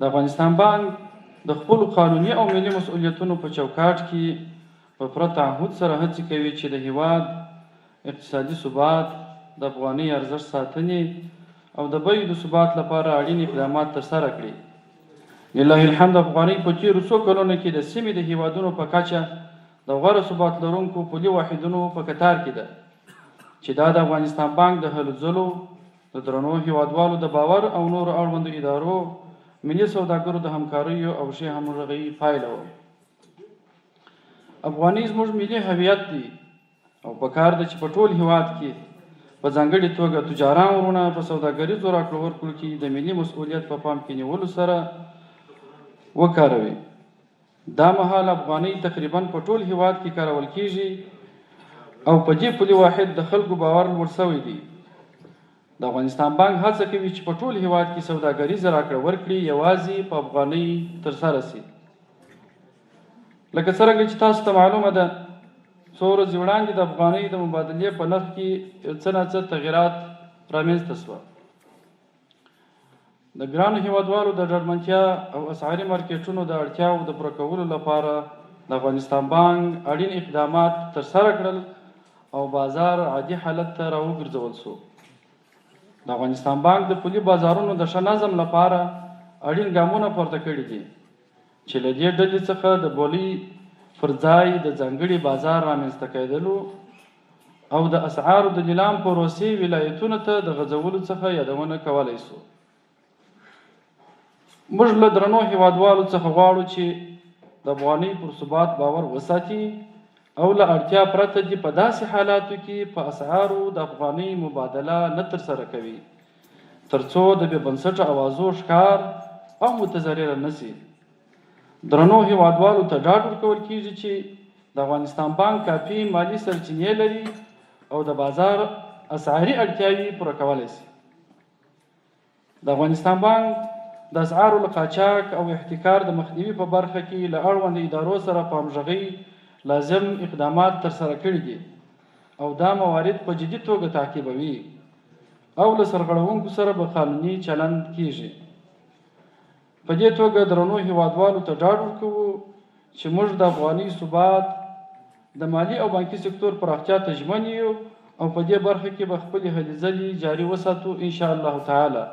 د افغانستان بانک د خپلو قانوني او ملي مسؤلیتونو په چوکاټ کې په پوره تعهد سره هڅې کوي چې د هیواد اقتصادي ثبات، د افغانۍ ارزښت ساتنې او د بیو د ثبات لپاره اړین اقدامات ترسره کړي. لله الحمد، افغانۍ په تېرو څو کلونو کې د سیمې د هیوادونو په کچه د غوره ثبات لرونکو پولي واحدونو په کتار کې ده، چې دا د افغانستان بانک د هلو ځلو، د درنو هیوادوالو د باور او نورو اړوندو ادارو، ملي سوداګرو د همکاریو او ښې همغږۍ پایله وه. افغانۍ زموږ ملي هویت دی او پکار ده چې په ټول هیواد کې په ځانګړې توګه تجاران ورونه په سوداګریزو راکړو ورکړو کې د ملي مسؤلیت په پام کې نیولو سره وکاروي. دا مهال افغانۍ تقریبا په ټول هیواد کې کارول کیږي او په دې پولي واحد د خلکو باور لوړ شوی دی. د افغانستان بانک هڅه کوي چې په ټول هیواد کې سوداګریزه راکړه ورکړې یوازې په افغانۍ ترسره شي. لکه څرنګه چې تاسو ته معلومه ده، څو ورځې وړاندې د افغانۍ د مبادلې په نرخ کې څه ناڅه تغیرات رامنځته شوه. د ګرانو هیوادوالو د ډاډمنتیا او اسعاري مارکیټونو د اړتیاو د پوره کولو لپاره د افغانستان بانک اړین اقدامات ترسره کړل او بازار عادي حالت ته راوګرځول شو. د افغانستان بانک د پولي بازارونو د ښه نظم لپاره اړین ګامونه پورته کړي دي، چې له دې ډلې څخه د بولۍ پر ځای د ځانګړي بازار رامنځته کېدلو او د اسعارو د نیلام پروسې ولایتونو ته د غځولو څخه یادونه کولی شو. موږ له درنو هیوادوالو څخه غواړو چې د افغانۍ پر ثبات باور وساتي او له اړتیا پرته دې په داسې حالاتو کې په اسعارو د افغانۍ مبادله نه ترسره کوي ترڅو د بې بنسټه اوازو ښکار او متضرره نه شي. درنو هیوادوالو ته ډاډ ورکول کیږي چې د افغانستان بانک کافي مالي سرچینې لري او د بازار اسعاري اړتیاوې پوره کولی شي. د افغانستان بانک د اسعارو له قاچاق او احتکار د مخنیوي په برخه کې له اړوندو ادارو سره په همغږۍ لازم اقدامات ترسره کړي دي او دا موارد په جدي توګه تعقیبوي او له سرغړونکو سره به قانوني چلند کیږي. په دې توګه درنو هیوادوالو ته ډاډ ورکوو چې موږ د افغانۍ ثبات، د مالي او بانکي سکتور پراختیا ته ژمن یو او په دې برخه کې به خپلې هلې ځلې جاري وساتو ان شاء الله تعالی.